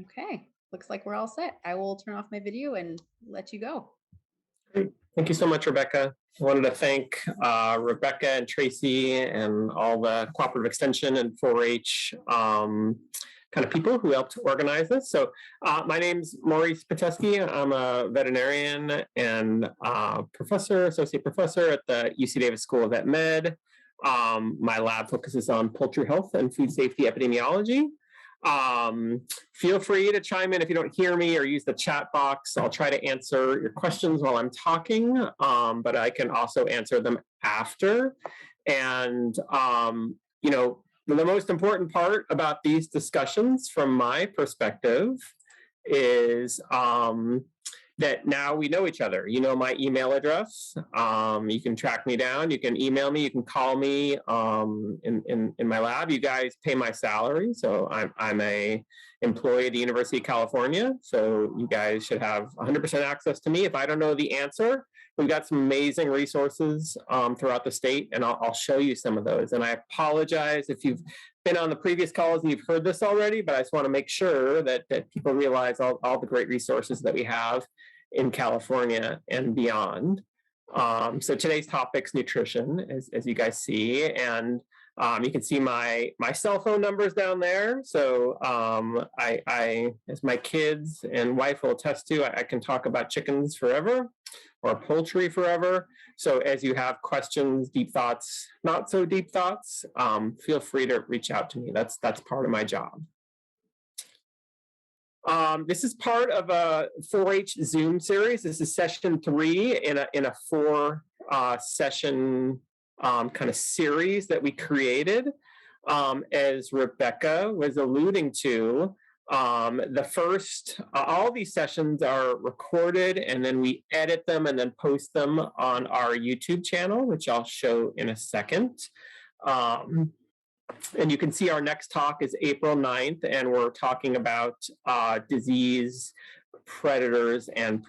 Okay, looks like we're all set. I will turn off my video and let you go. Great. Thank you so much, Rebecca. I wanted to thank Rebecca and Tracy and all the cooperative extension and 4-H kind of people who helped organize this. So my name's Maurice Pitesky. I'm a veterinarian and associate professor at the UC Davis School of Vet Med. My lab focuses on poultry health and food safety epidemiology. Feel free to chime in if you don't hear me or use the chat box. I'll try to answer your questions while I'm talking, but I can also answer them after. And, you know, the most important part about these discussions from my perspective is that now we know each other. You know my email address. You can track me down. You can email me. You can call me in my lab. You guys pay my salary, so I'm a employee at the University of California. So you guys should have 100% access to me. If I don't know the answer, we've got some amazing resources throughout the state, and I'll show you some of those. And I apologize if you've been on the previous calls and you've heard this already, but I just want to make sure that people realize all the great resources that we have in California and beyond. So today's topic's nutrition, as you guys see, and you can see my cell phone numbers down there. So I, as my kids and wife will attest to, I can talk about chickens forever or poultry forever. So as you have questions, deep thoughts, not so deep thoughts, feel free to reach out to me. That's part of my job. This is part of a 4-H Zoom series. This is session 3 in a 4 session kind of series that we created. As Rebecca was alluding to, the first, all these sessions are recorded and then we edit them and then post them on our YouTube channel, which I'll show in a second. And you can see our next talk is April 9th, and we're talking about disease, predators, and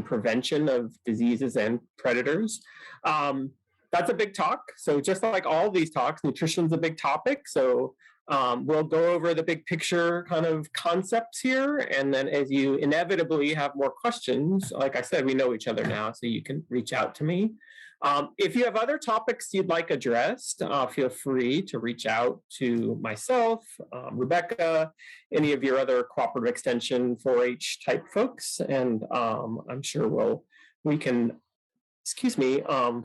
prevention of diseases and predators. That's a big talk. So just like all these talks, nutrition's a big topic. So we'll go over the big picture kind of concepts here. And then as you inevitably have more questions, like I said, we know each other now, so you can reach out to me. If you have other topics you'd like addressed, feel free to reach out to myself, Rebecca, any of your other cooperative extension 4-H type folks, and I'm sure we can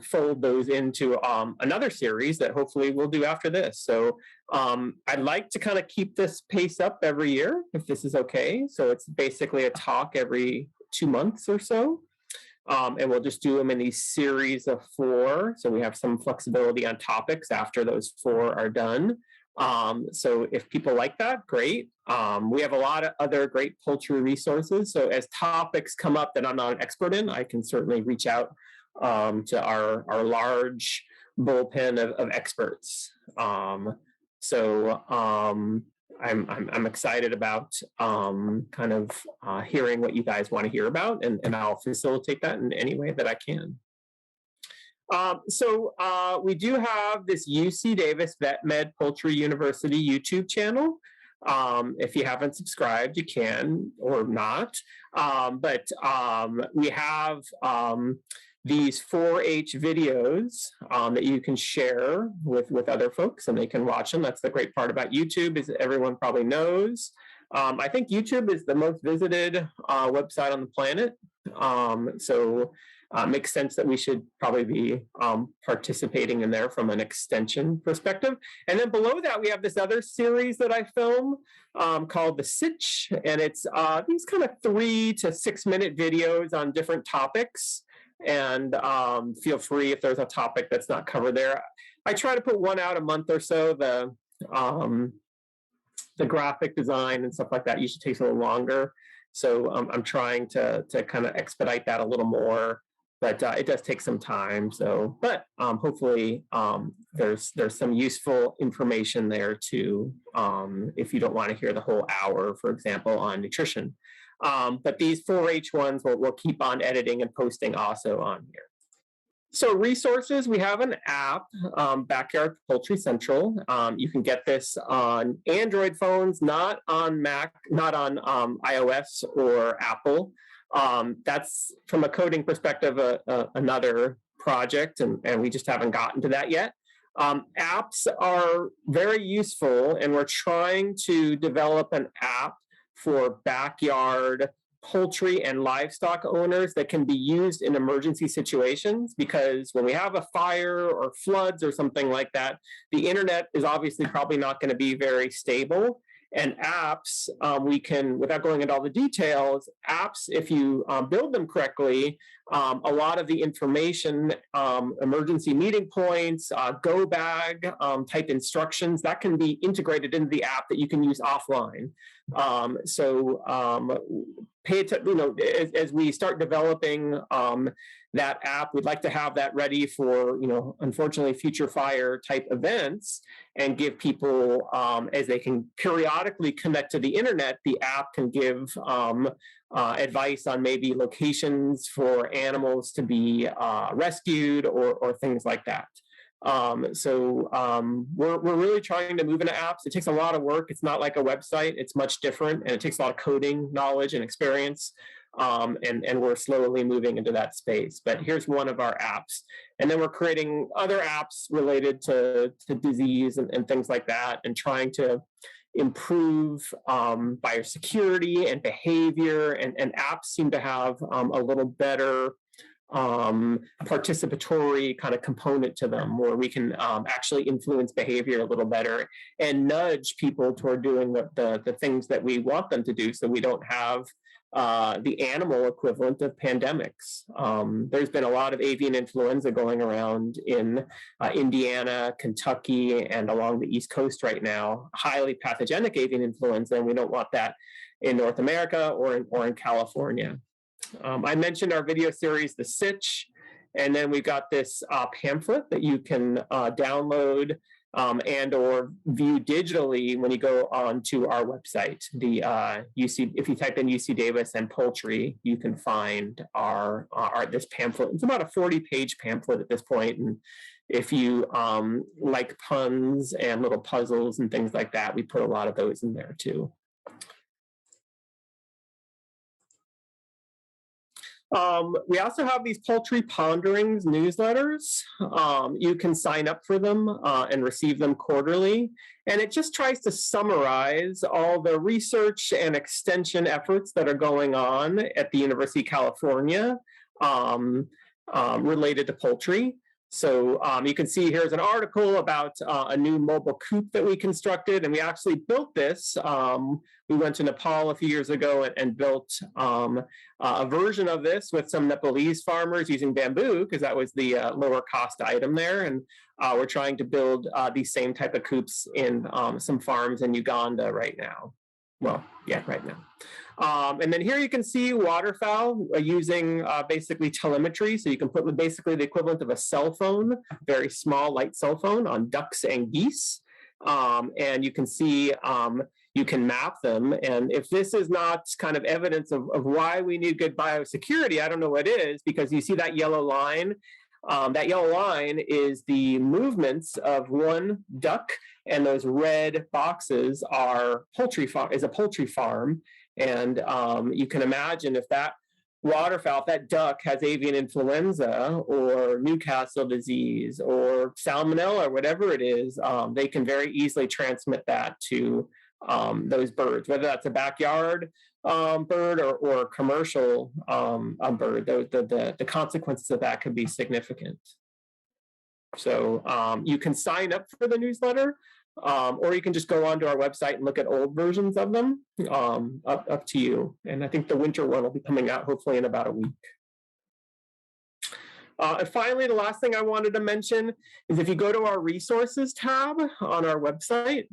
fold those into another series that hopefully we'll do after this. So I'd like to kind of keep this pace up every year, if this is okay. So it's basically a talk every 2 months or so. And we'll just do them in these series of 4. So we have some flexibility on topics after those 4 are done. So if people like that, great. We have a lot of other great poultry resources. So as topics come up that I'm not an expert in, I can certainly reach out to our large bullpen of experts. I'm excited about kind of hearing what you guys want to hear about, and I'll facilitate that in any way that I can. We do have this UC Davis Vet Med Poultry University YouTube channel. If you haven't subscribed, you can or not. We have these 4-H videos that you can share with other folks and they can watch them. That's the great part about YouTube, is everyone probably knows. I think YouTube is the most visited website on the planet. It makes sense that we should probably be participating in there from an extension perspective. And then below that, we have this other series that I film called The Sitch. And it's these kind of 3 to 6 minute videos on different topics. And feel free if there's a topic that's not covered there. I try to put one out a month or so. The graphic design and stuff like that usually takes a little longer. So I'm trying to kind of expedite that a little more, but it does take some time. So, but hopefully there's some useful information there too, if you don't want to hear the whole hour, for example, on nutrition. But these 4-H ones we'll keep on editing and posting also on here. So resources, we have an app, Backyard Poultry Central. You can get this on Android phones, not on Mac, not on iOS or Apple. That's, from a coding perspective, another project, and we just haven't gotten to that yet. Apps are very useful, and we're trying to develop an app for backyard poultry and livestock owners that can be used in emergency situations, because when we have a fire or floods or something like that, the internet is obviously probably not going to be very stable. And apps, we can, without going into all the details, apps, if you build them correctly, a lot of the information, emergency meeting points, go bag type instructions, that can be integrated into the app that you can use offline. Pay attention, as we start developing that app, we'd like to have that ready for, unfortunately, future fire type events, and give people, as they can periodically connect to the internet, the app can give advice on maybe locations for animals to be rescued, or things like that. We're really trying to move into apps. It takes a lot of work. It's not like a website. It's much different, and it takes a lot of coding knowledge and experience. And we're slowly moving into that space. But here's one of our apps. And then we're creating other apps related to disease and things like that, and trying to improve biosecurity and behavior. And apps seem to have a little better participatory kind of component to them, where we can actually influence behavior a little better and nudge people toward doing the things that we want them to do, so we don't have the animal equivalent of pandemics. There's been a lot of avian influenza going around in Indiana, Kentucky, and along the East Coast right now, highly pathogenic avian influenza, and we don't want that in North America or in California. I mentioned our video series, The Sitch, and then we've got this pamphlet that you can download and or view digitally when you go onto our website. If you type in UC Davis and poultry, you can find this pamphlet. It's about a 40-page pamphlet at this point, and if you like puns and little puzzles and things like that, we put a lot of those in there too. We also have these Poultry Ponderings newsletters. You can sign up for them and receive them quarterly. And it just tries to summarize all the research and extension efforts that are going on at the University of California related to poultry. So you can see here's an article about a new mobile coop that we constructed, and we actually built this. We went to Nepal a few years ago and built a version of this with some Nepalese farmers using bamboo, because that was the lower cost item there. And we're trying to build these same type of coops in some farms in Uganda right now. Well, yeah, right now. And then here you can see waterfowl using basically telemetry. So you can put basically the equivalent of a cell phone, very small, light cell phone, on ducks and geese. And you can see, you can map them. And if this is not kind of evidence of why we need good biosecurity, I don't know what is, because you see that yellow line. That yellow line is the movements of one duck, and those red boxes are is a poultry farm. And you can imagine if that waterfowl, if that duck has avian influenza or Newcastle disease or salmonella or whatever it is, they can very easily transmit that to those birds, whether that's a backyard bird or commercial bird. The consequences of that could be significant. So you can sign up for the newsletter, or you can just go onto our website and look at old versions of them, up to you. And I think the winter one will be coming out hopefully in about a week. And finally, the last thing I wanted to mention is if you go to our resources tab on our website,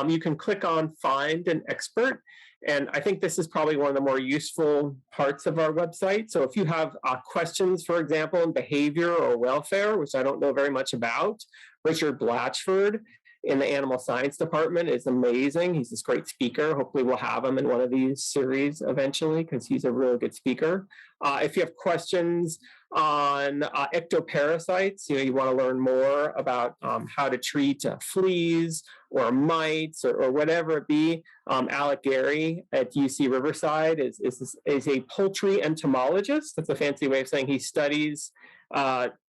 you can click on Find an Expert. And I think this is probably one of the more useful parts of our website. So if you have questions, for example, in behavior or welfare, which I don't know very much about, Richard Blatchford in the animal science department is amazing. He's this great speaker. Hopefully we'll have him in one of these series eventually, because he's a really good speaker. If you have questions on ectoparasites. You want to learn more about how to treat fleas or mites or whatever it be. Alec Gary at UC Riverside is a poultry entomologist. That's a fancy way of saying he studies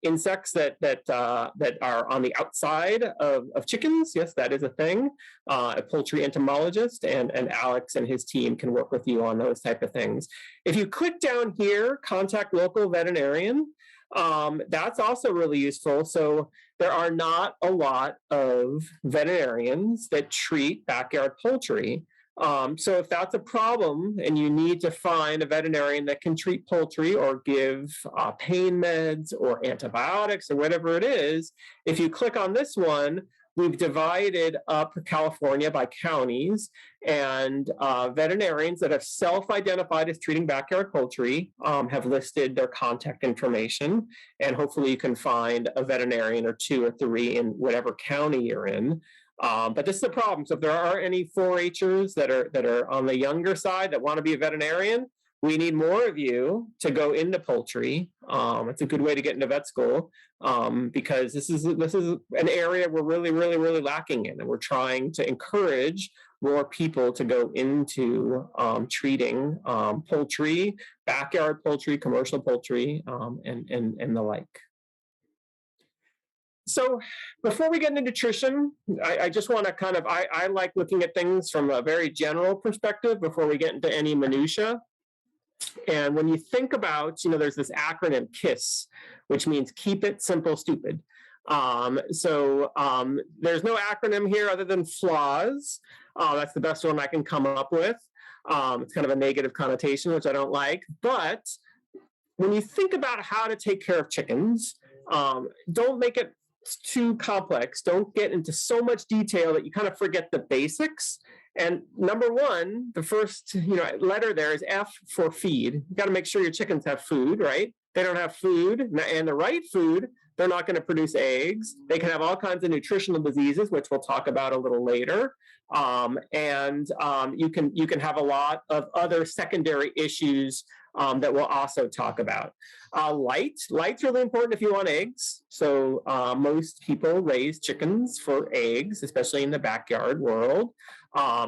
insects that are on the outside of chickens. Yes, that is a thing. A poultry entomologist, and Alex and his team can work with you on those type of things. If you click down here, contact local veterinarian, that's also really useful. So there are not a lot of veterinarians that treat backyard poultry. So if that's a problem and you need to find a veterinarian that can treat poultry or give pain meds or antibiotics or whatever it is, if you click on this one, we've divided up California by counties, and veterinarians that have self-identified as treating backyard poultry have listed their contact information, and hopefully you can find a veterinarian or 2 or 3 in whatever county you're in. But this is the problem. So if there are any 4-Hers that are on the younger side that want to be a veterinarian, we need more of you to go into poultry. It's a good way to get into vet school because this is an area we're really lacking in, and we're trying to encourage more people to go into treating poultry, backyard poultry, commercial poultry, and the like. So before we get into nutrition, I just want to kind of, I like looking at things from a very general perspective before we get into any minutia. And when you think about, there's this acronym KISS, which means keep it simple, stupid. There's no acronym here other than flaws. That's the best one I can come up with. It's kind of a negative connotation, which I don't like. But when you think about how to take care of chickens, don't make it too complex. Don't get into so much detail that you kind of forget the basics. And number one, the first letter there is F for feed. You got to make sure your chickens have food, right? They don't have food and the right food, they're not going to produce eggs. They can have all kinds of nutritional diseases, which we'll talk about a little later. You can have a lot of other secondary issues that we'll also talk about. Light's really important if you want eggs. So most people raise chickens for eggs, especially in the backyard world.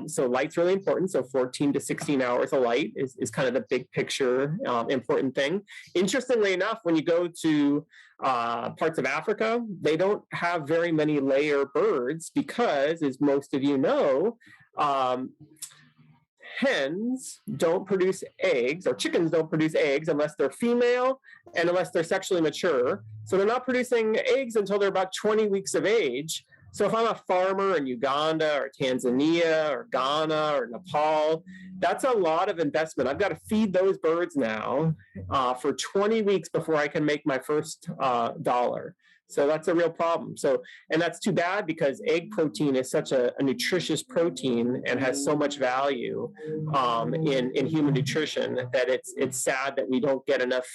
So light's really important. So 14 to 16 hours of light is kind of the big picture important thing. Interestingly enough, when you go to parts of Africa, they don't have very many layer birds because, as most of you know, hens don't produce eggs, or chickens don't produce eggs unless they're female and unless they're sexually mature. So they're not producing eggs until they're about 20 weeks of age. So if I'm a farmer in Uganda or Tanzania or Ghana or Nepal, that's a lot of investment. I've got to feed those birds now for 20 weeks before I can make my first dollar. So that's a real problem. And that's too bad because egg protein is such a nutritious protein and has so much value in human nutrition that it's sad that we don't get enough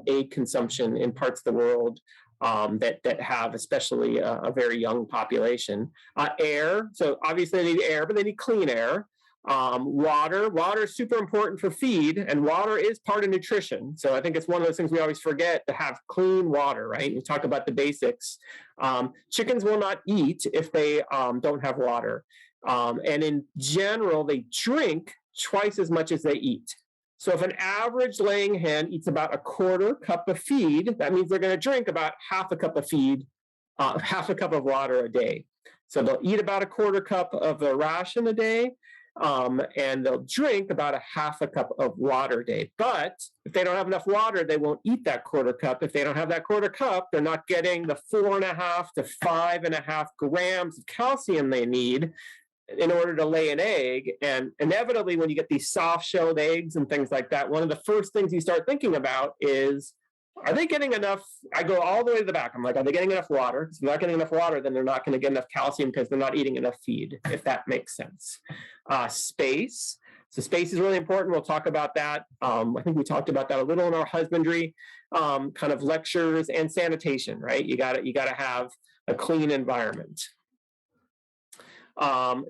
egg consumption in parts of the world that have especially a very young population. Air, so obviously they need air, but they need clean air. Water is super important for feed, and water is part of nutrition. So I think it's one of those things we always forget, to have clean water, right? We talk about the basics. Chickens will not eat if they don't have water. And in general, they drink twice as much as they eat. So if an average laying hen eats about a 1/4 cup of feed, that means they're going to drink about 1/2 cup of feed, 1/2 cup of water a day. So they'll eat about a 1/4 cup of the ration a day, and they'll drink about a 1/2 cup of water a day. But if they don't have enough water, they won't eat that 1/4 cup. If they don't have that 1/4 cup, they're not getting the 4.5 to 5.5 grams of calcium they need in order to lay an egg. And inevitably, when you get these soft-shelled eggs and things like that, one of the first things you start thinking about is, are they getting enough? I go all the way to the back. I'm like, are they getting enough water? If they're not getting enough water, then they're not going to get enough calcium because they're not eating enough feed, if that makes sense. Space. So space is really important. We'll talk about that. I think we talked about that a little in our husbandry kind of lectures, and sanitation, right? You got to have a clean environment.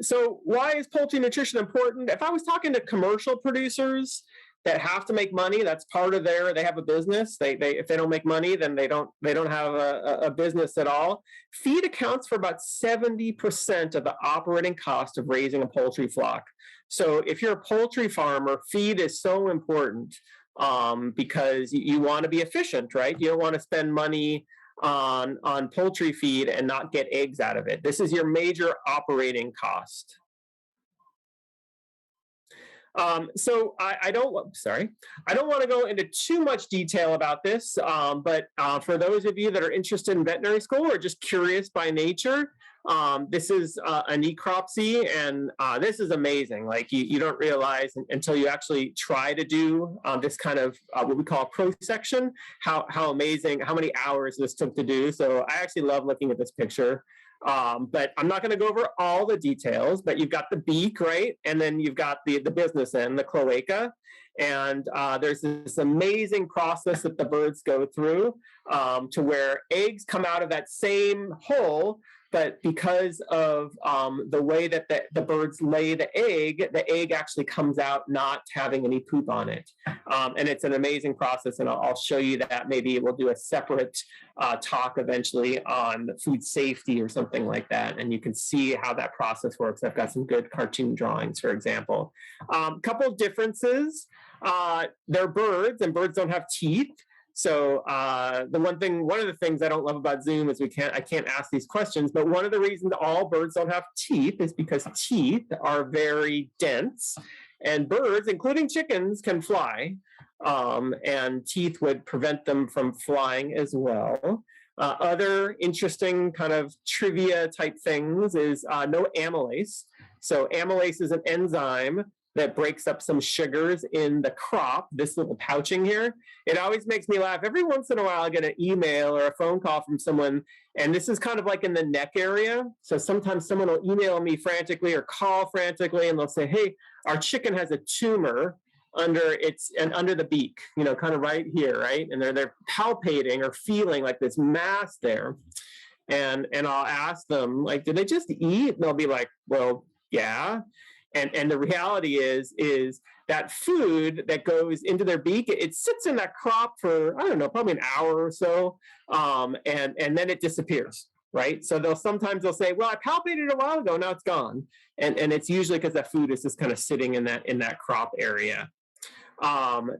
So why is poultry nutrition important? If I was talking to commercial producers, that have to make money. That's part of they have a business. If they don't make money, then they don't have a business at all. Feed accounts for about 70% of the operating cost of raising a poultry flock. So if you're a poultry farmer, feed is so important because you want to be efficient, right? You don't want to spend money on poultry feed and not get eggs out of it. This is your major operating cost. So I don't want to go into too much detail about this, but for those of you that are interested in veterinary school or just curious by nature, this is a necropsy, and this is amazing. Like you don't realize until you actually try to do this kind of what we call a pro-section, how amazing, how many hours this took to do. So I actually love looking at this picture. But I'm not going to go over all the details, but you've got the beak, right? And then you've got the business end, the cloaca. And there's this amazing process that the birds go through to where eggs come out of that same hole, but because of the way that the birds lay the egg actually comes out not having any poop on it. And it's an amazing process, and I'll show you that. Maybe we'll do a separate talk eventually on food safety or something like that, and you can see how that process works. I've got some good cartoon drawings, for example. Couple of differences. They're birds, and birds don't have teeth. So one of the things I don't love about Zoom is I can't ask these questions, but one of the reasons all birds don't have teeth is because teeth are very dense, and birds, including chickens, can fly, and teeth would prevent them from flying as well. Other interesting kind of trivia type things is no amylase. So amylase is an enzyme that breaks up some sugars in the crop, this little pouching here. It always makes me laugh. Every once in a while, I get an email or a phone call from someone, and this is kind of like in the neck area. So sometimes someone will email me frantically or call frantically, and they'll say, hey, our chicken has a tumor under the beak, kind of right here, right? And they're palpating or feeling like this mass there. And I'll ask them, like, did they just eat? And they'll be like, well, yeah. And the reality is that food that goes into their beak, it sits in that crop for, I don't know, probably an hour or so, and then it disappears, right? So sometimes they'll say, well, I palpated it a while ago, now it's gone. And it's usually because that food is just kind of sitting in that crop area.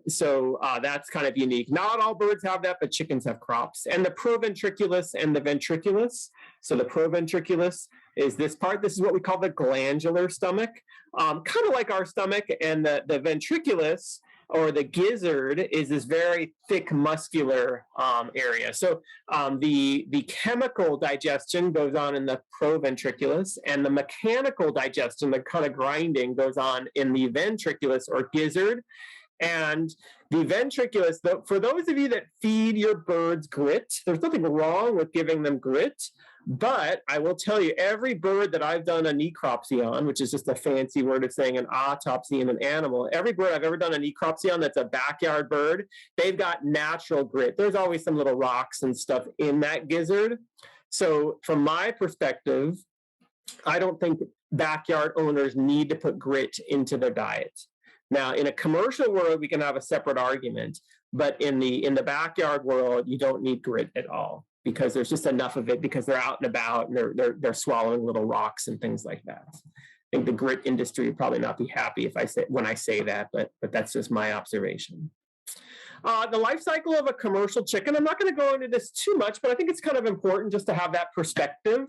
So that's kind of unique. Not all birds have that, but chickens have crops. And the proventriculus and the ventriculus. So the proventriculus is this part. This is what we call the glandular stomach, kind of like our stomach. And the ventriculus, or the gizzard, is this very thick muscular area. So the chemical digestion goes on in the proventriculus, and the mechanical digestion, the kind of grinding, goes on in the ventriculus or gizzard. And the ventriculus, for those of you that feed your birds grit, there's nothing wrong with giving them grit. But I will tell you, every bird that I've done a necropsy on, which is just a fancy word of saying an autopsy in an animal, every bird I've ever done a necropsy on that's a backyard bird, they've got natural grit. There's always some little rocks and stuff in that gizzard. So from my perspective, I don't think backyard owners need to put grit into their diet. Now, in a commercial world, we can have a separate argument, but in the backyard world, you don't need grit at all, because there's just enough of it, because they're out and about and they're swallowing little rocks and things like that. I think the grit industry would probably not be happy when I say that, but that's just my observation. The life cycle of a commercial chicken, I'm not going to go into this too much, but I think it's kind of important just to have that perspective,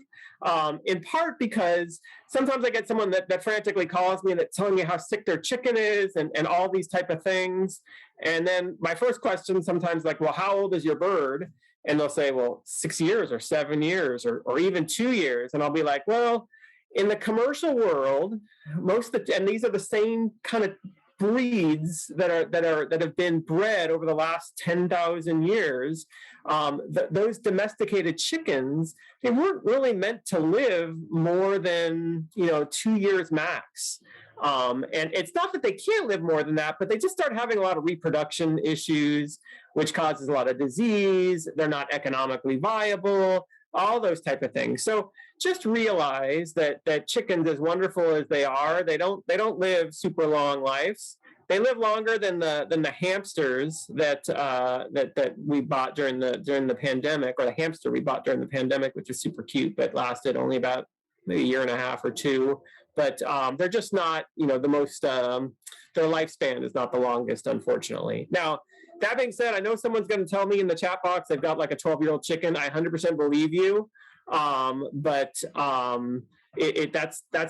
in part because sometimes I get someone that frantically calls me and that's telling me how sick their chicken is and all these type of things. And then my first question sometimes, like, well, how old is your bird? And they'll say, well, 6 years or 7 years or even 2 years. And I'll be like, well, in the commercial world, and these are the same kind of breeds that have been bred over the last 10,000 years. Those domesticated chickens, they weren't really meant to live more than 2 years max. And it's not that they can't live more than that, but they just start having a lot of reproduction issues, which causes a lot of disease. They're not economically viable, all those type of things. So just realize that chickens, as wonderful as they are, they don't live super long lives. they live longer than the hamsters that we bought during the pandemic, or the hamster we bought during the pandemic, which is super cute, but lasted only about maybe a year and a half or two. But they're just not, the most, their lifespan is not the longest, unfortunately. Now, that being said, I know someone's going to tell me in the chat box they've got like a 12-year-old chicken. I 100% believe you. That's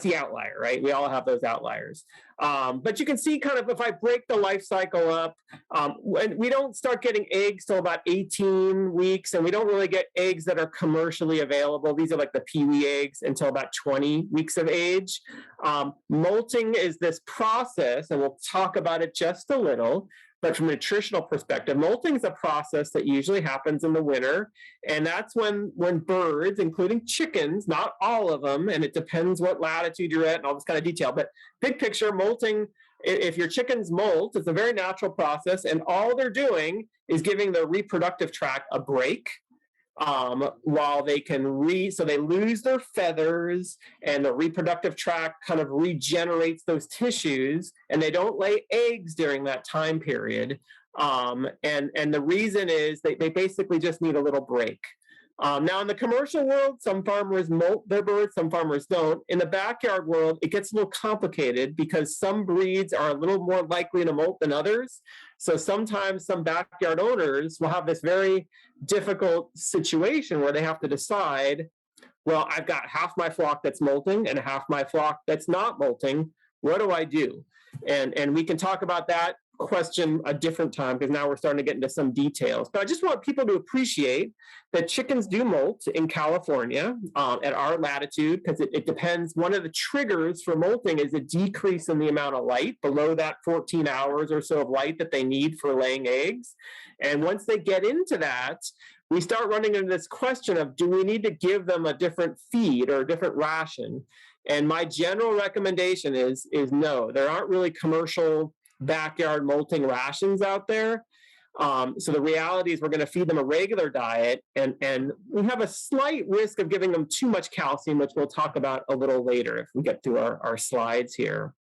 the outlier, right? We all have those outliers. But you can see kind of if I break the life cycle up, when we don't start getting eggs till about 18 weeks, and we don't really get eggs that are commercially available. These are like the peewee eggs until about 20 weeks of age. Molting is this process, and we'll talk about it just a little. But from a nutritional perspective, molting is a process that usually happens in the winter. And that's when birds, including chickens, not all of them, and it depends what latitude you're at and all this kind of detail, but big picture, molting, if your chickens molt, it's a very natural process. And all they're doing is giving their reproductive tract a break. While they can so they lose their feathers, and the reproductive tract kind of regenerates those tissues, and they don't lay eggs during that time period. And the reason is they basically just need a little break. Now, in the commercial world, some farmers molt their birds, some farmers don't. In the backyard world, it gets a little complicated because some breeds are a little more likely to molt than others. So sometimes some backyard owners will have this very difficult situation where they have to decide, well, I've got half my flock that's molting and half my flock that's not molting. What do I do? And we can talk about that question a different time, because now we're starting to get into some details. But I just want people to appreciate that chickens do molt in California at our latitude, because it depends. One of the triggers for molting is a decrease in the amount of light below that 14 hours or so of light that they need for laying eggs. And once they get into that, we start running into this question of, do we need to give them a different feed or a different ration? And my general recommendation is no. There aren't really commercial backyard molting rations out there. So the reality is we're going to feed them a regular diet, and we have a slight risk of giving them too much calcium, which we'll talk about a little later if we get through our slides here.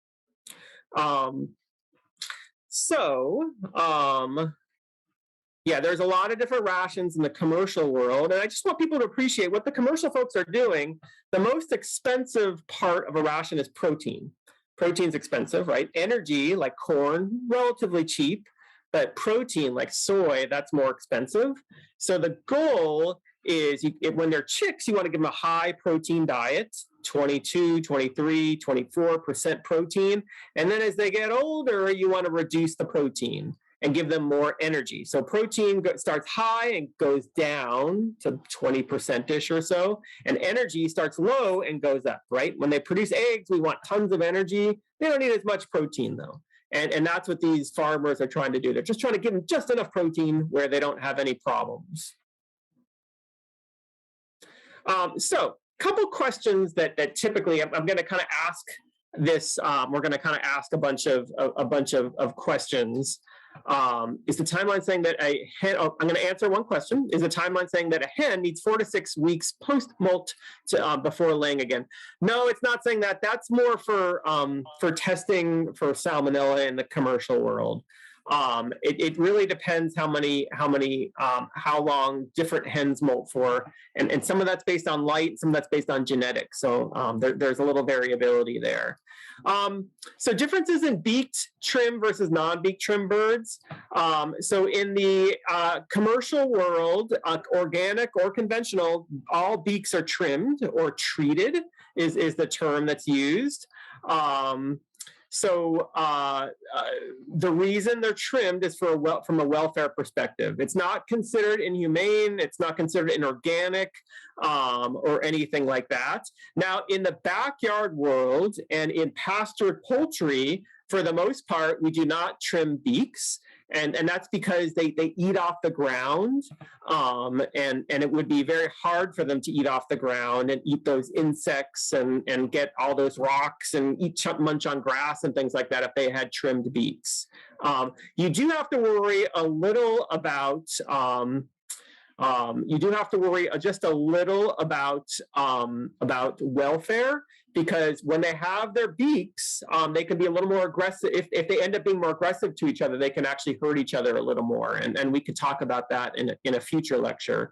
Yeah, there's a lot of different rations in the commercial world, and I just want people to appreciate what the commercial folks are doing. The most expensive part of a ration is protein. Protein's expensive, right? Energy, like corn, relatively cheap, but protein, like soy, that's more expensive. So the goal is when they're chicks, you want to give them a high protein diet, 22, 23, 24% protein. And then as they get older, you want to reduce the protein and give them more energy. So protein starts high and goes down to 20%-ish or so, and energy starts low and goes up, right? When they produce eggs, we want tons of energy. They don't need as much protein though. And that's what these farmers are trying to do. They're just trying to give them just enough protein where they don't have any problems. So a couple questions that typically I'm going to kind of ask this. We're going to kind of ask a bunch of questions. Is the timeline saying that a hen, I'm going to answer one question. Is the timeline saying that a hen needs 4 to 6 weeks post-molt before laying again? No, it's not saying that. That's more for testing for salmonella in the commercial world. It really depends how long different hens molt for, and some of that's based on light, some of that's based on genetics. So there's a little variability there. So differences in beaked trim versus non-beaked trim birds. So in the commercial world, organic or conventional, all beaks are trimmed or treated is the term that's used. So the reason they're trimmed is from a welfare perspective. It's not considered inhumane. It's not considered inorganic or anything like that. Now, in the backyard world and in pastured poultry, for the most part, we do not trim beaks. And that's because they eat off the ground, and it would be very hard for them to eat off the ground and eat those insects and get all those rocks and munch on grass and things like that if they had trimmed beaks. You do have to worry a little about just a little about welfare, because when they have their beaks, they can be a little more aggressive. If they end up being more aggressive to each other, they can actually hurt each other a little more. And we could talk about that in a future lecture.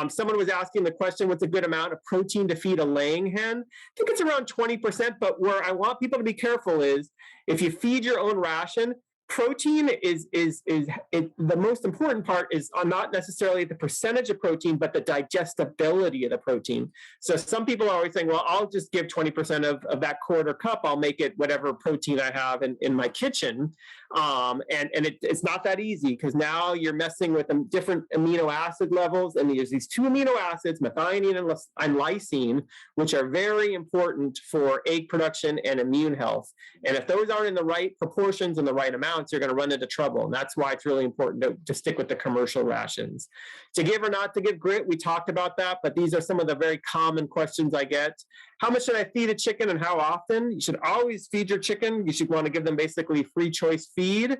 Someone was asking the question, what's a good amount of protein to feed a laying hen? I think it's around 20%, but where I want people to be careful is if you feed your own ration, protein is the most important part is not necessarily the percentage of protein, but the digestibility of the protein. So some people are always saying, well, I'll just give 20% of that quarter cup. I'll make it whatever protein I have in my kitchen. It's not that easy because now you're messing with different amino acid levels. And there's these two amino acids, methionine and lysine, which are very important for egg production and immune health. And if those aren't in the right proportions and the right amounts, you're going to run into trouble. And that's why it's really important to stick with the commercial rations. To give or not to give grit, we talked about that, but these are some of the very common questions I get. How much should I feed a chicken and how often? You should always feed your chicken. You should want to give them basically free choice feed.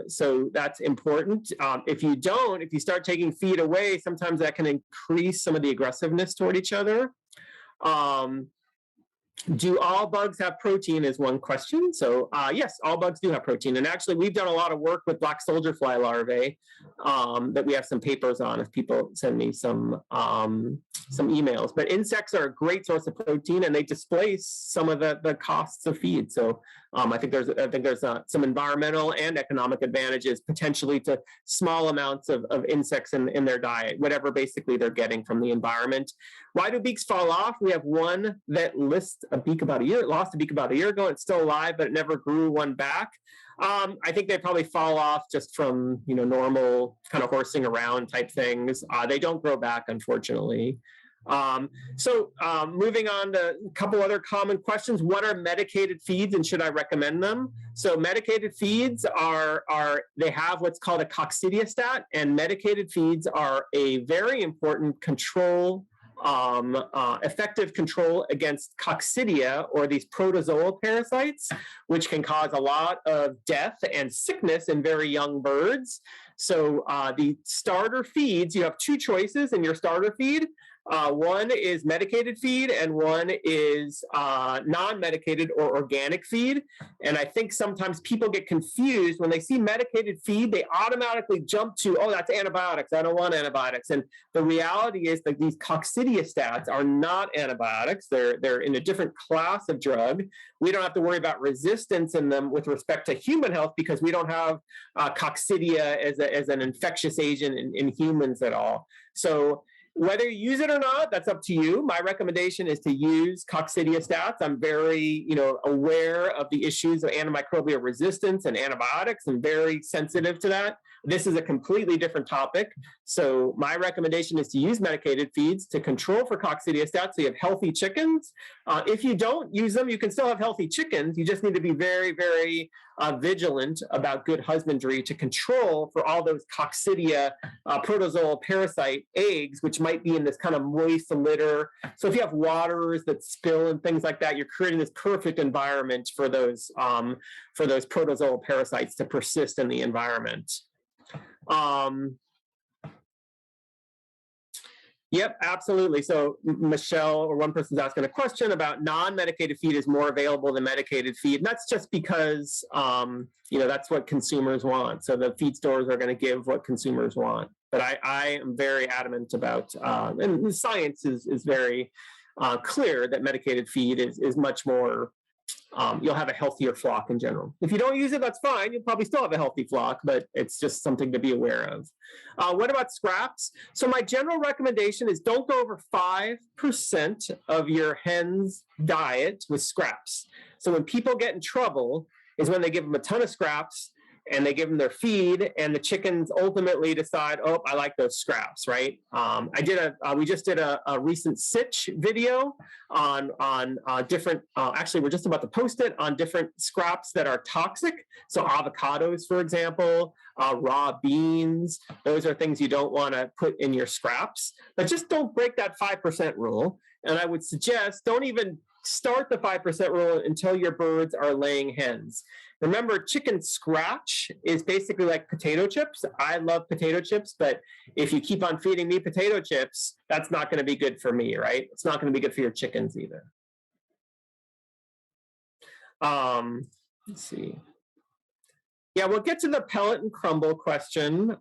So that's important. If you start taking feed away, sometimes that can increase some of the aggressiveness toward each other. Do all bugs have protein is one question. So yes, all bugs do have protein. And actually, we've done a lot of work with black soldier fly larvae that we have some papers on if people send me some emails. But insects are a great source of protein and they displace some of the costs of feed. So I think there's some environmental and economic advantages potentially to small amounts of insects in their diet, whatever basically they're getting from the environment. Why do beaks fall off? We have one that lost a beak about a year ago. It's still alive, but it never grew one back. I think they probably fall off just from normal kind of horsing around type things. They don't grow back, unfortunately. Moving on to a couple other common questions. What are medicated feeds and should I recommend them? So medicated feeds they have what's called a coccidiostat, and medicated feeds are a very important control, effective control against coccidia, or these protozoal parasites, which can cause a lot of death and sickness in very young birds. So the starter feeds, you have two choices in your starter feed. One is medicated feed and one is non-medicated or organic feed. And I think sometimes people get confused when they see medicated feed, they automatically jump to, oh, that's antibiotics. I don't want antibiotics. And the reality is that these coccidiostats are not antibiotics. They're in a different class of drug. We don't have to worry about resistance in them with respect to human health because we don't have coccidia as an infectious agent in humans at all. So whether you use it or not, that's up to you. My recommendation is to use coccidiostats. I'm very, aware of the issues of antimicrobial resistance and antibiotics and very sensitive to that. This is a completely different topic. So my recommendation is to use medicated feeds to control for coccidiostats so you have healthy chickens. If you don't use them, you can still have healthy chickens. You just need to be very, very vigilant about good husbandry to control for all those coccidia protozoal parasite eggs, which might be in this kind of moist litter. So if you have waters that spill and things like that, you're creating this perfect environment for those protozoal parasites to persist in the environment. Yep, absolutely. So Michelle, or one person's asking a question about non-medicated feed is more available than medicated feed. And that's just because, that's what consumers want. So the feed stores are going to give what consumers want. But I am very adamant about, and the science is very clear that medicated feed is much more, you'll have a healthier flock in general. If you don't use it, that's fine. You'll probably still have a healthy flock, but it's just something to be aware of. What about scraps? So my general recommendation is don't go over 5% of your hen's diet with scraps. So when people get in trouble is when they give them a ton of scraps and they give them their feed, and the chickens ultimately decide, oh, I like those scraps, right? We just did a recent sitch video on different, actually, we're just about to post it on different scraps that are toxic. So avocados, for example, raw beans, those are things you don't want to put in your scraps, but just don't break that 5% rule. And I would suggest don't even start the 5% rule until your birds are laying hens. Remember, chicken scratch is basically like potato chips. I love potato chips, but if you keep on feeding me potato chips, that's not going to be good for me, right? It's not going to be good for your chickens either. Let's see. Yeah, we'll get to the pellet and crumble question.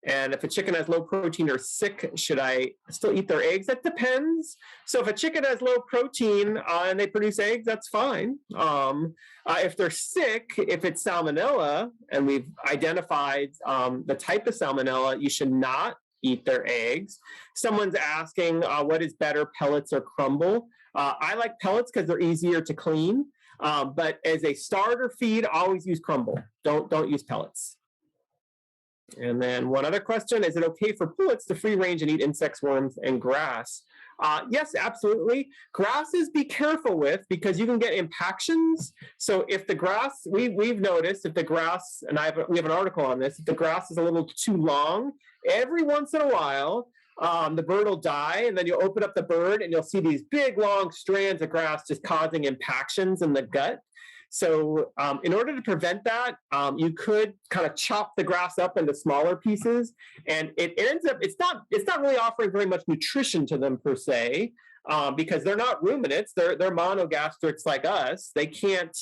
And if a chicken has low protein or sick, should I still eat their eggs? That depends. So if a chicken has low protein and they produce eggs, that's fine. If they're sick, if it's salmonella, and we've identified the type of salmonella, you should not eat their eggs. Someone's asking, what is better, pellets or crumble? I like pellets because they're easier to clean. But as a starter feed, always use crumble. Don't use pellets. And then one other question, is it okay for pullets to free range and eat insects, worms, and grass? Yes, absolutely. Grasses, be careful with, because you can get impactions. So if the grass, we've noticed if the grass, and we have an article on this, if the grass is a little too long, every once in a while, the bird will die, and then you'll open up the bird and you'll see these big, long strands of grass just causing impactions in the gut. So in order to prevent that, you could kind of chop the grass up into smaller pieces, and it ends up, it's not really offering very much nutrition to them per se, because they're not ruminants, they're monogastrics like us. They can't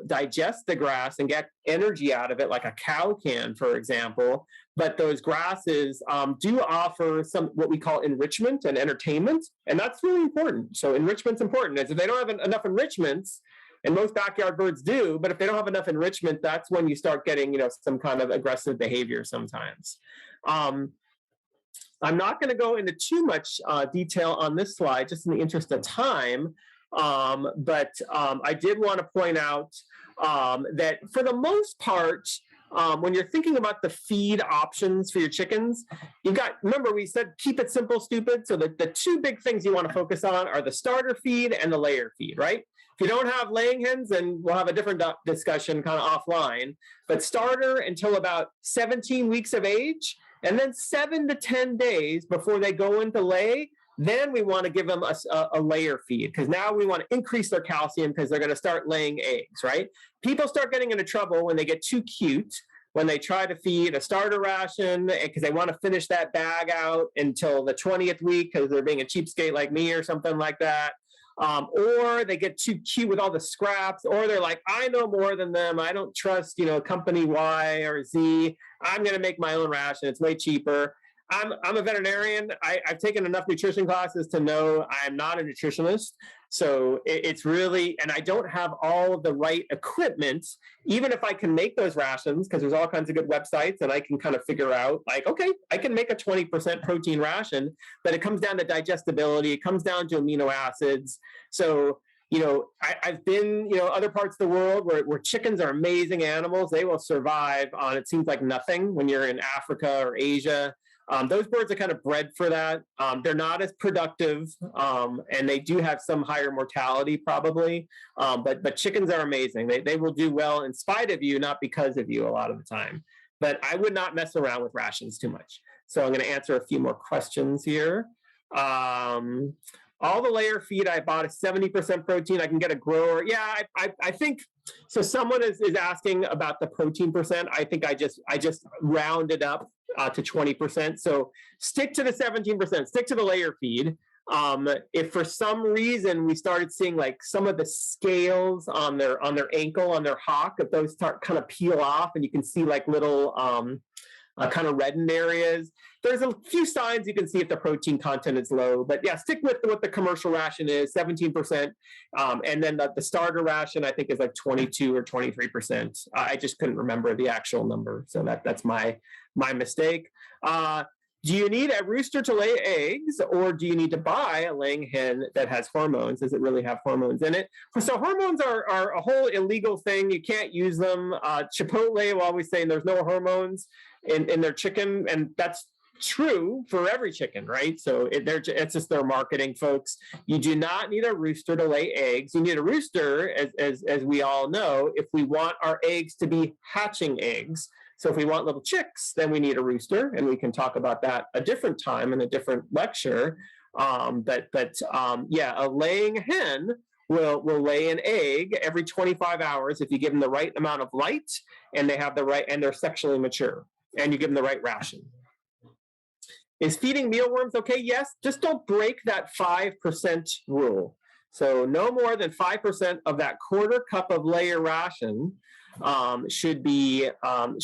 digest the grass and get energy out of it like a cow can, for example. But those grasses do offer some what we call enrichment and entertainment, and that's really important. So enrichment's important. As if they don't have enough enrichments, and most backyard birds do, but if they don't have enough enrichment, that's when you start getting, some kind of aggressive behavior sometimes. I'm not going to go into too much detail on this slide, just in the interest of time. But I did want to point out that for the most part, when you're thinking about the feed options for your chickens, remember we said keep it simple, stupid. So the two big things you want to focus on are the starter feed and the layer feed, right? If you don't have laying hens, then we'll have a different discussion kind of offline. But starter until about 17 weeks of age, and then 7 to 10 days before they go into lay, then we want to give them a layer feed, because now we want to increase their calcium because they're going to start laying eggs, right? People start getting into trouble when they get too cute, when they try to feed a starter ration because they want to finish that bag out until the 20th week because they're being a cheapskate like me or something like that. Or they get too cute with all the scraps, or they're like, I know more than them. I don't trust, company Y or Z. I'm going to make my own ration. It's way cheaper. I'm a veterinarian. I've taken enough nutrition classes to know I'm not a nutritionist. So it's really, and I don't have all of the right equipment, even if I can make those rations, because there's all kinds of good websites and I can kind of figure out like, okay, I can make a 20% protein ration, but it comes down to digestibility. It comes down to amino acids. So, I've been, other parts of the world where chickens are amazing animals. They will survive on, it seems like nothing when you're in Africa or Asia. Those birds are kind of bred for that. They're not as productive, and they do have some higher mortality probably. But chickens are amazing. They will do well in spite of you, not because of you a lot of the time. But I would not mess around with rations too much. So I'm going to answer a few more questions here. All the layer feed I bought is 70% protein. I can get a grower. Yeah, I think so. Someone is asking about the protein percent. I think I just rounded up to 20%. So stick to the 17%. Stick to the layer feed. If for some reason we started seeing like some of the scales on their ankle, on their hock, if those start kind of peel off, and you can see like little kind of reddened areas, there's a few signs you can see if the protein content is low. But yeah, stick with what the commercial ration is, 17%. And then the starter ration, I think, is like 22 or 23%. I just couldn't remember the actual number. So that's my mistake. Do you need a rooster to lay eggs, or do you need to buy a laying hen that has hormones? Does it really have hormones in it? So hormones are a whole illegal thing. You can't use them. Chipotle will always say there's no hormones in their chicken, and that's true for every chicken, right? So it's just their marketing, folks. You do not need a rooster to lay eggs. You need a rooster, as we all know, if we want our eggs to be hatching eggs. So if we want little chicks, then we need a rooster, and we can talk about that a different time in a different lecture. Yeah, a laying hen will lay an egg every 25 hours if you give them the right amount of light, and they have the right, and they're sexually mature, and you give them the right ration. Is feeding mealworms okay? Yes, just don't break that 5% rule. So no more than 5% of that quarter cup of layer ration should be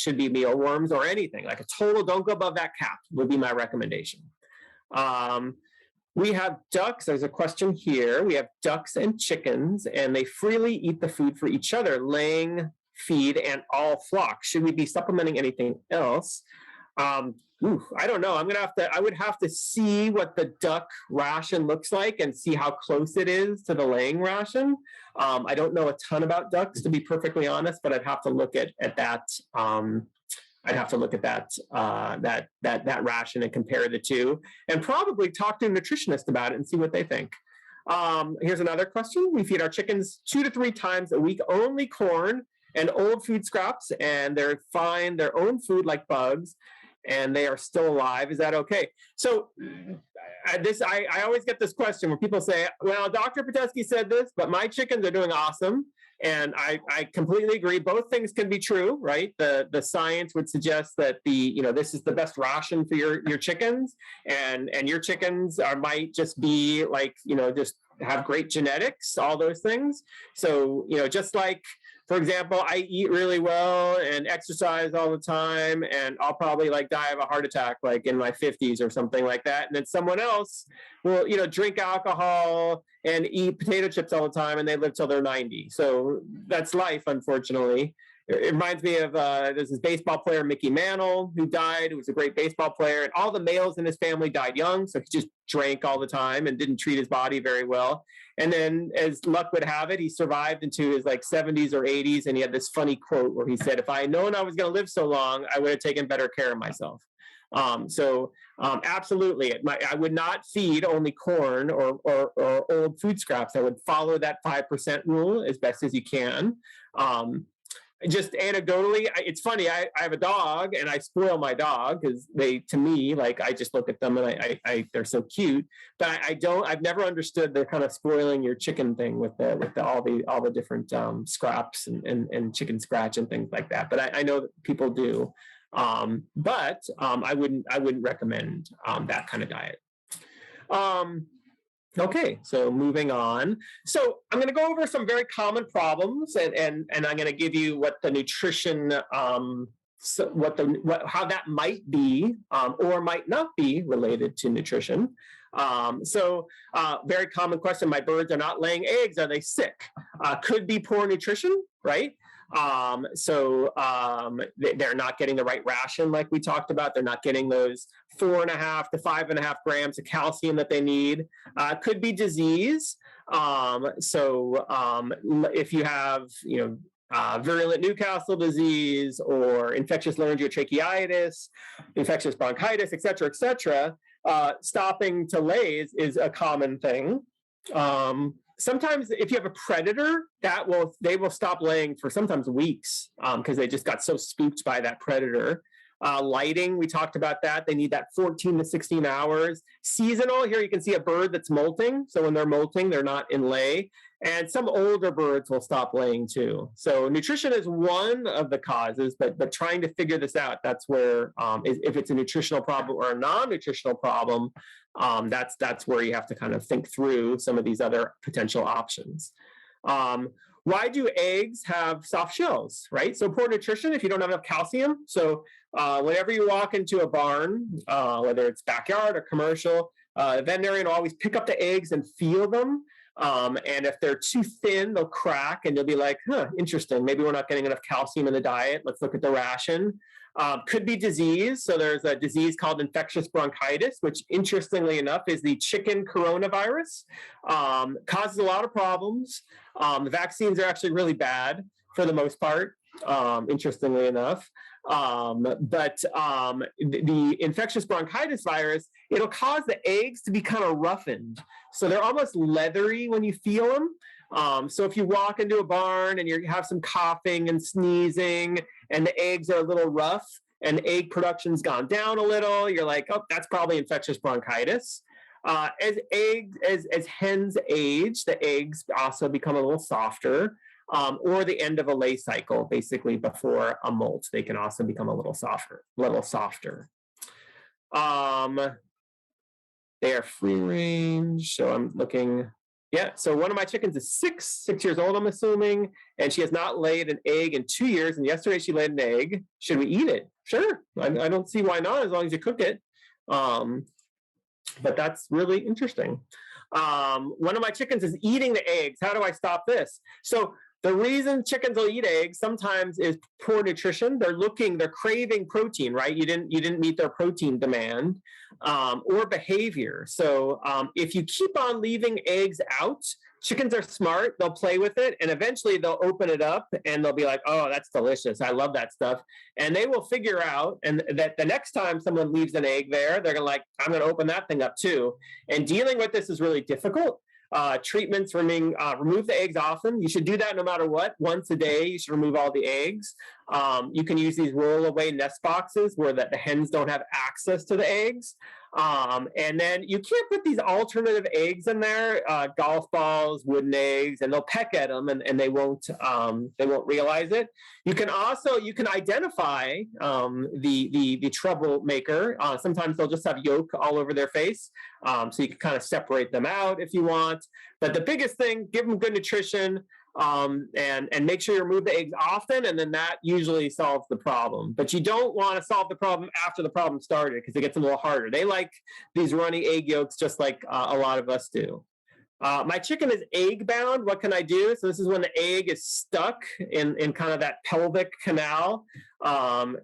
mealworms or anything. Like a total, don't go above that cap would be my recommendation. We have ducks. There's a question here. We have ducks and chickens, and they freely eat the food for each other, laying, feed, and all flock. Should we be supplementing anything else? I don't know. I would have to see what the duck ration looks like and see how close it is to the laying ration. I don't know a ton about ducks, to be perfectly honest, but I'd have to look at that. I'd have to look at that ration and compare the two, and probably talk to a nutritionist about it and see what they think. Here's another question. We feed our chickens 2 to 3 times a week, only corn and old food scraps, and they're fine their own food like bugs, and they are still alive. Is that okay? So I always get this question where people say, well, Dr. Pitesky said this, but my chickens are doing awesome. And I completely agree. Both things can be true, right? The science would suggest that this is the best ration for your chickens, and your chickens might just be like, just have great genetics, all those things. So, just like, for example, I eat really well and exercise all the time, and I'll probably die of a heart attack in my 50s or something like that. And then someone else will, drink alcohol and eat potato chips all the time, and they live till they're 90. So that's life, unfortunately. It reminds me of there's this baseball player, Mickey Mantle, who died, who was a great baseball player, and all the males in his family died young, so he just drank all the time and didn't treat his body very well. And then, as luck would have it, he survived into his 70s or 80s, and he had this funny quote where he said, if I had known I was going to live so long, I would have taken better care of myself. Absolutely, I would not feed only corn or old food scraps. I would follow that 5% rule as best as you can. Just anecdotally, it's funny, I have a dog, and I spoil my dog because to me, I just look at them and they're so cute. But I've never understood the kind of spoiling your chicken thing with all the different scraps and chicken scratch and things like that. But I know that people do. But I wouldn't recommend that kind of diet. Okay, so moving on. So I'm going to go over some very common problems, and I'm going to give you what the nutrition, how that might be or might not be related to nutrition. Very common question: my birds are not laying eggs. Are they sick? Could be poor nutrition, right? They're not getting the right ration, like we talked about. They're not getting those 4.5 to 5.5 grams of calcium that they need. Could be disease. If you have, virulent Newcastle disease or infectious laryngotracheitis, infectious bronchitis, et cetera, stopping to lay is a common thing. Sometimes if you have a predator, they will stop laying for sometimes weeks because they just got so spooked by that predator. Lighting, we talked about that. They need that 14 to 16 hours. Seasonal, here you can see a bird that's molting. So when they're molting, they're not in lay. And some older birds will stop laying too. So nutrition is one of the causes, but trying to figure this out, that's where, if it's a nutritional problem or a non-nutritional problem, that's where you have to kind of think through some of these other potential options. Why do eggs have soft shells, right? So poor nutrition if you don't have enough calcium. So whenever you walk into a barn, whether it's backyard or commercial, the veterinarian will always pick up the eggs and feel them. And if they're too thin, they'll crack, and you'll be like, interesting. Maybe we're not getting enough calcium in the diet. Let's look at the ration. Could be disease. So there's a disease called infectious bronchitis, which interestingly enough is the chicken coronavirus. Causes a lot of problems. The vaccines are actually really bad for the most part, interestingly enough. The infectious bronchitis virus, it'll cause the eggs to be kind of roughened. So they're almost leathery when you feel them. So if you walk into a barn and you have some coughing and sneezing and the eggs are a little rough and egg production's gone down a little, you're like, oh, that's probably infectious bronchitis. As hens age, the eggs also become a little softer. Or the end of a lay cycle, basically before a molt, they can also become a little softer. They are free range, so I'm looking. Yeah, so one of my chickens is six years old, I'm assuming, and she has not laid an egg in 2 years. And yesterday she laid an egg. Should we eat it? Sure. I don't see why not, as long as you cook it. But that's really interesting. One of my chickens is eating the eggs. How do I stop this? So the reason chickens will eat eggs sometimes is poor nutrition. They're craving protein, right? You didn't meet their protein demand, or behavior. So if you keep on leaving eggs out, chickens are smart. They'll play with it, and eventually they'll open it up and they'll be like, "Oh, that's delicious. I love that stuff." And they will figure out, and that the next time someone leaves an egg there, they're gonna like, "I'm gonna open that thing up too." And dealing with this is really difficult. Treatments remove the eggs often. You should do that no matter what. Once a day, you should remove all the eggs. You can use these roll-away nest boxes where the hens don't have access to the eggs. And then you can't put these alternative eggs in there, golf balls, wooden eggs, and they'll peck at them, and they won't realize it. You can identify the troublemaker. Sometimes they'll just have yolk all over their face, so you can kind of separate them out if you want. But the biggest thing, give them good nutrition. And make sure you remove the eggs often, and then that usually solves the problem. But you don't want to solve the problem after the problem started, because it gets a little harder. They like these runny egg yolks just like a lot of us do. My chicken is egg bound. What can I do? So this is when the egg is stuck in kind of that pelvic canal.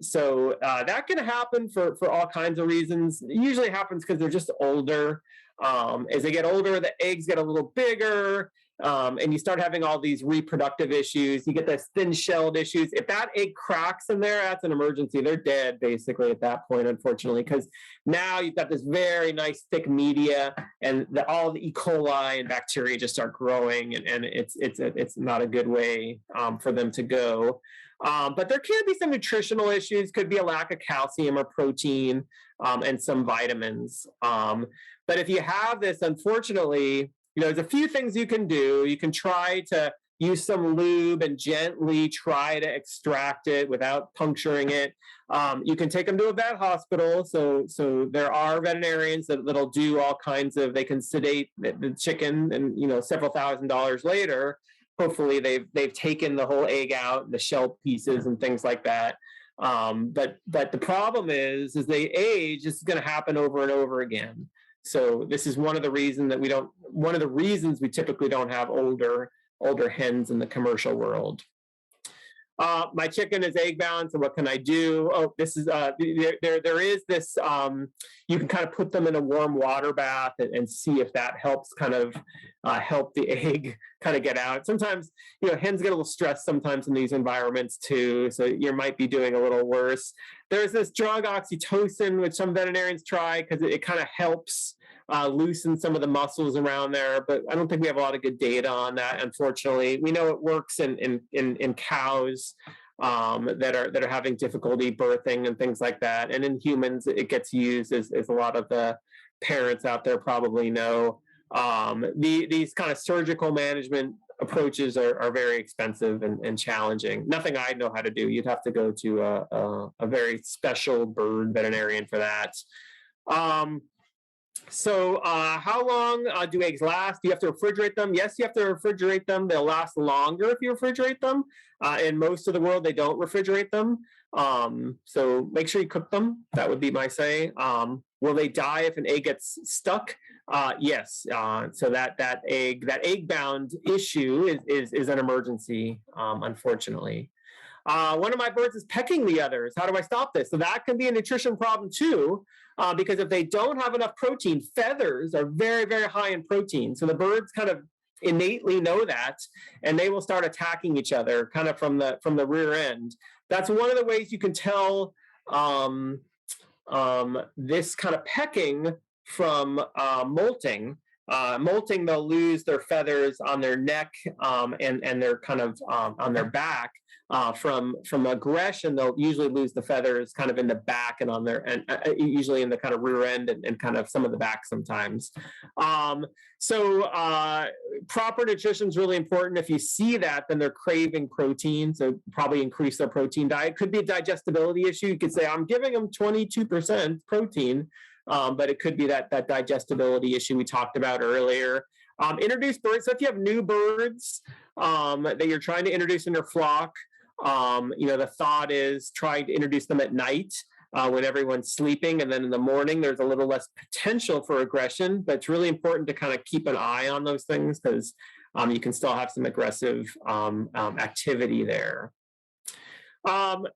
So that can happen for all kinds of reasons. It usually happens because they're just older. As they get older, the eggs get a little bigger. And you start having all these reproductive issues. You get those thin-shelled issues. If that egg cracks in there, that's an emergency. They're dead, basically, at that point, unfortunately, because now you've got this very nice, thick media, and all the E. coli and bacteria just start growing, and it's not a good way for them to go. But there can be some nutritional issues. Could be a lack of calcium or protein, and some vitamins. But if you have this, unfortunately, there's a few things you can do. You can try to use some lube and gently try to extract it without puncturing it. You can take them to a vet hospital. So there are veterinarians that'll do all kinds of, they can sedate the chicken, and several $1,000s later, hopefully they've taken the whole egg out, the shell pieces and things like that. But the problem is they age. This is going to happen over and over again. So this is one of the reasons we typically don't have older hens in the commercial world. My chicken is egg bound, so what can I do? Oh, this is there is this. You can kind of put them in a warm water bath and see if that helps kind of help the egg kind of get out. Sometimes hens get a little stressed sometimes in these environments too, so you might be doing a little worse. There's this drug oxytocin, which some veterinarians try because it kind of helps loosen some of the muscles around there, but I don't think we have a lot of good data on that, unfortunately. We know it works in cows that are having difficulty birthing and things like that, and in humans it gets used, as a lot of the parents out there probably know. These kind of surgical management approaches are very expensive and challenging. Nothing I know how to do. You'd have to go to a very special bird veterinarian for that. So how long do eggs last? Do you have to refrigerate them? Yes, you have to refrigerate them. They'll last longer if you refrigerate them. In most of the world, they don't refrigerate them. So make sure you cook them. That would be my say. Will they die if an egg gets stuck? Yes. So that egg bound issue is an emergency, unfortunately. One of my birds is pecking the others. How do I stop this? So that can be a nutrition problem too, because if they don't have enough protein, feathers are very, very high in protein. So the birds kind of innately know that, and they will start attacking each other kind of from the rear end. That's one of the ways you can tell this kind of pecking from molting. Molting, they'll lose their feathers on their neck and they're kind of on their back. From aggression, they'll usually lose the feathers kind of in the back and on their, and usually in the kind of rear end and kind of some of the back sometimes. So proper nutrition is really important. If you see that, then they're craving protein, so probably increase their protein diet. Could be a digestibility issue. You could say, I'm giving them 22% protein, but it could be that digestibility issue we talked about earlier. Introduce birds. So if you have new birds that you're trying to introduce in your flock, the thought is trying to introduce them at night when everyone's sleeping, and then in the morning there's a little less potential for aggression, but it's really important to kind of keep an eye on those things because you can still have some aggressive activity there.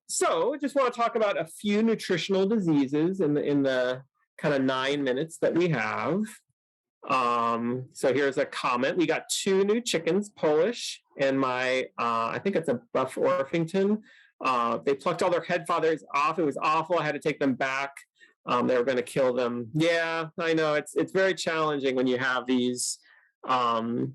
So just want to talk about a few nutritional diseases in the kind of 9 minutes that we have. So here's a comment. We got 2 new chickens, Polish, and my, I think it's a Buff Orpington. They plucked all their head feathers off. It was awful. I had to take them back. They were going to kill them. Yeah, I know. It's very challenging when you have these kind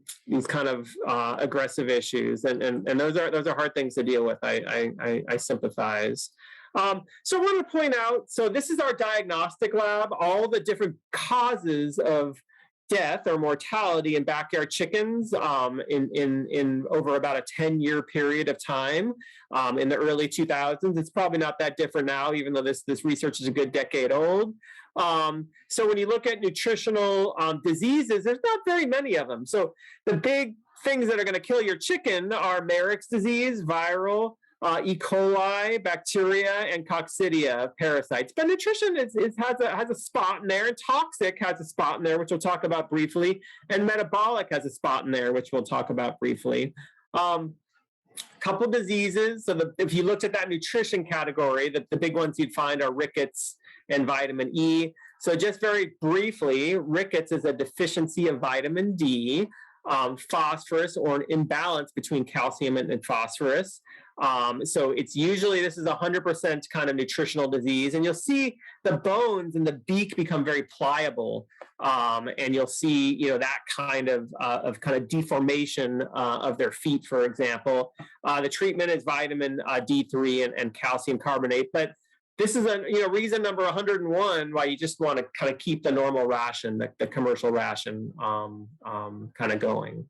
of aggressive issues, and those are hard things to deal with. I sympathize. So I want to point out, so this is our diagnostic lab, all the different causes of death or mortality in backyard chickens in over about a 10-year period of time in the early 2000s. It's probably not that different now, even though this research is a good decade old. So when you look at nutritional diseases, there's not very many of them. So the big things that are going to kill your chicken are Maurice disease, viral, E. coli, bacteria, and coccidia parasites. But nutrition has a spot in there, and toxic has a spot in there, which we'll talk about briefly, and metabolic has a spot in there, which we'll talk about briefly. Couple diseases. So if you looked at that nutrition category, the big ones you'd find are rickets and vitamin E. So just very briefly, rickets is a deficiency of vitamin D, phosphorus, or an imbalance between calcium and phosphorus. So it's usually, this is 100% kind of nutritional disease, and you'll see the bones and the beak become very pliable, and you'll see, that kind of deformation of their feet, for example. The treatment is vitamin D3 and calcium carbonate, but this is reason number 101 why you just want to kind of keep the normal ration, the commercial ration, kind of going.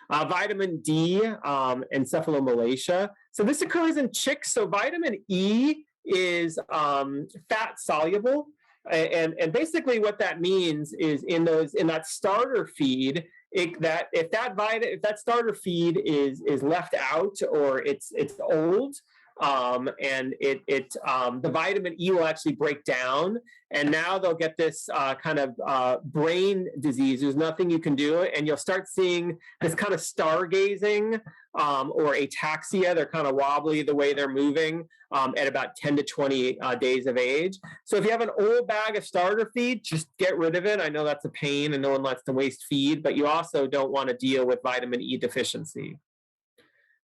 Vitamin D, encephalomalacia. So this occurs in chicks. So vitamin E is fat soluble, and basically what that means is in that starter feed, if that starter feed is left out or it's old, and the vitamin E will actually break down, and now they'll get this kind of brain disease. There's nothing you can do, and you'll start seeing this kind of stargazing or ataxia. They're kind of wobbly the way they're moving at about 10 to 20 days of age. So if you have an old bag of starter feed, just get rid of it. I know that's a pain, and no one likes to waste feed, but you also don't want to deal with vitamin E deficiency.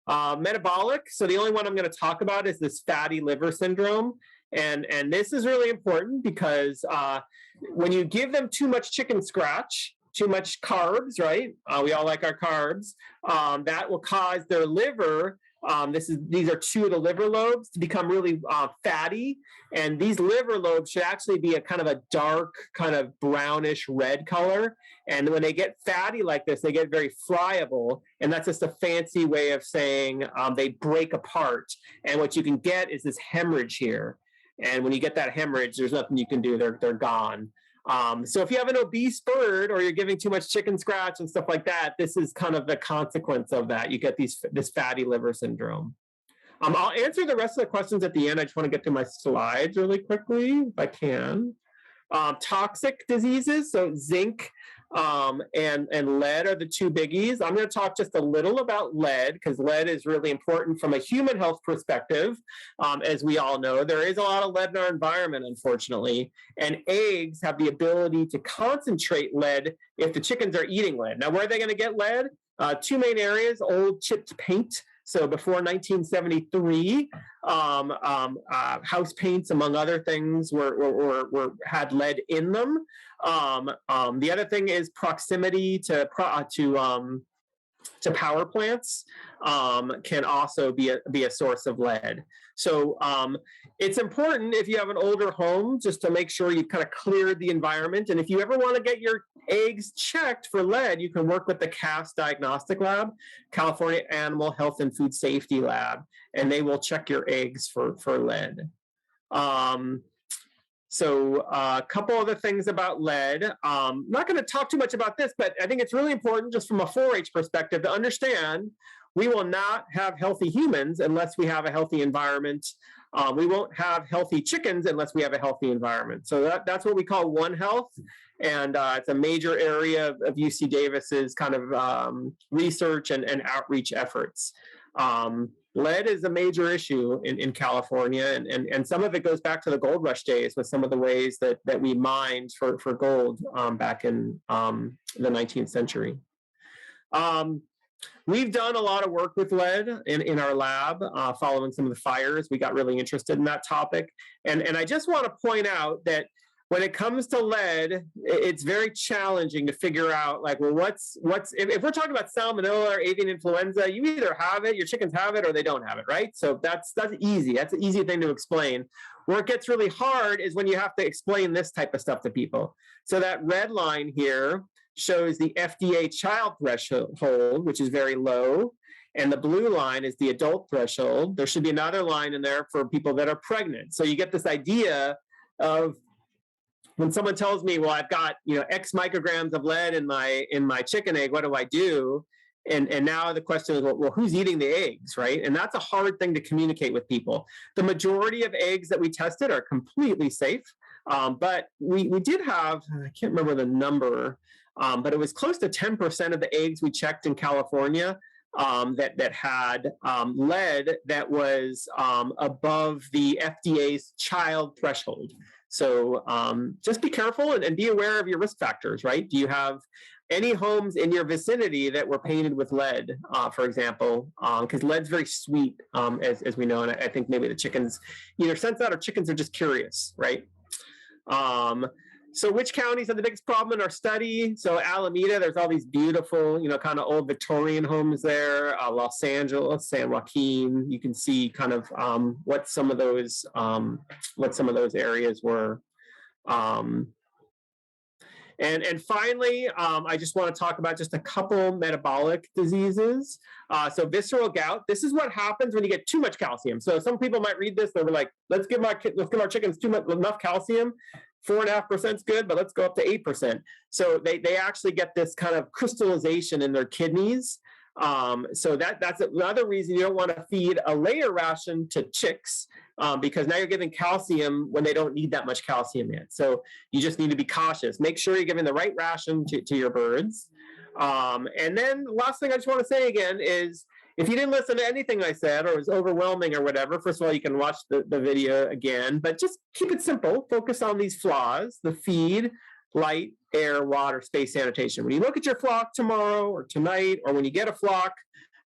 Metabolic, so the only one I'm going to talk about is this fatty liver syndrome. And this is really important because when you give them too much chicken scratch, too much carbs, right? We all like our carbs. That will cause their liver, these are 2 of the liver lobes, to become really fatty. And these liver lobes should actually be a kind of a dark, kind of brownish red color. And when they get fatty like this, they get very friable. And that's just a fancy way of saying they break apart. And what you can get is this hemorrhage here. And when you get that hemorrhage, there's nothing you can do. They're gone. So if you have an obese bird or you're giving too much chicken scratch and stuff like that, this is kind of the consequence of that. You get this fatty liver syndrome. I'll answer the rest of the questions at the end. I just want to get to my slides really quickly, if I can. Toxic diseases, so zinc and lead are the 2 biggies. I'm going to talk just a little about lead because lead is really important from a human health perspective. As we all know, there is a lot of lead in our environment, unfortunately, and eggs have the ability to concentrate lead if the chickens are eating lead. Now, where are they going to get lead? 2 main areas: old chipped paint. So before 1973, house paints, among other things, had lead in them. The other thing is proximity to power plants can also be a source of lead. So it's important if you have an older home just to make sure you've kind of cleared the environment. And if you ever want to get your eggs checked for lead, you can work with the CAS Diagnostic Lab, California Animal Health and Food Safety Lab, and they will check your eggs for lead. So a couple other things about lead. I'm not going to talk too much about this, but I think it's really important just from a 4-H perspective to understand we will not have healthy humans unless we have a healthy environment. We won't have healthy chickens unless we have a healthy environment. So that's what we call One Health. And it's a major area of UC Davis's kind of research and outreach efforts. Lead is a major issue in California, and some of it goes back to the gold rush days with some of the ways that we mined for gold back in the 19th century. We've done a lot of work with lead in our lab following some of the fires. We got really interested in that topic. And I just want to point out that when it comes to lead, it's very challenging to figure out, like, well, what's if we're talking about salmonella or avian influenza, you either have it, your chickens have it, or they don't have it, right? So that's easy. That's an easy thing to explain. Where it gets really hard is when you have to explain this type of stuff to people. So that red line here shows the FDA child threshold, which is very low. And the blue line is the adult threshold. There should be another line in there for people that are pregnant. So you get this idea of, when someone tells me, well, I've got, X micrograms of lead in my chicken egg, what do I do? And now the question is, well, who's eating the eggs, right? And that's a hard thing to communicate with people. The majority of eggs that we tested are completely safe. But we did have, I can't remember the number, but it was close to 10% of the eggs we checked in California that had lead that was above the FDA's child threshold. So just be careful and be aware of your risk factors, right? Do you have any homes in your vicinity that were painted with lead, for example? Because lead's very sweet, as we know, and I think maybe the chickens either sense that or chickens are just curious, right? So which counties have the biggest problem in our study? So Alameda, there's all these beautiful, kind of old Victorian homes there. Los Angeles, San Joaquin, you can see kind of what some of those areas were. And finally, I just want to talk about just a couple metabolic diseases. So visceral gout, this is what happens when you get too much calcium. So some people might read this, they're like, let's give our chickens enough calcium. 4.5% is good, but let's go up to 8%. So they actually get this kind of crystallization in their kidneys. So that's another reason you don't want to feed a layer ration to chicks, because now you're giving calcium when they don't need that much calcium yet. So you just need to be cautious. Make sure you're giving the right ration to your birds. And then the last thing I just want to say again is, if you didn't listen to anything I said or it was overwhelming or whatever, first of all, you can watch the video again, but just keep it simple. Focus on these flaws: the feed, light, air, water, space, sanitation. When you look at your flock tomorrow or tonight, or when you get a flock,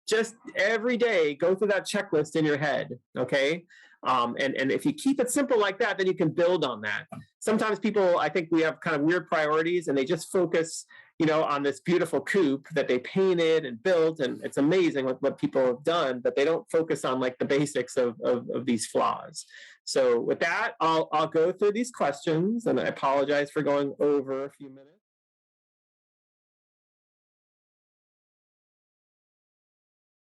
just every day go through that checklist in your head, okay? And if you keep it simple like that, then you can build on that. Sometimes people, I think we have kind of weird priorities and they just focus, on this beautiful coop that they painted and built, and it's amazing what people have done, but they don't focus on like the basics of these flaws. So with that, I'll go through these questions, and I apologize for going over a few minutes.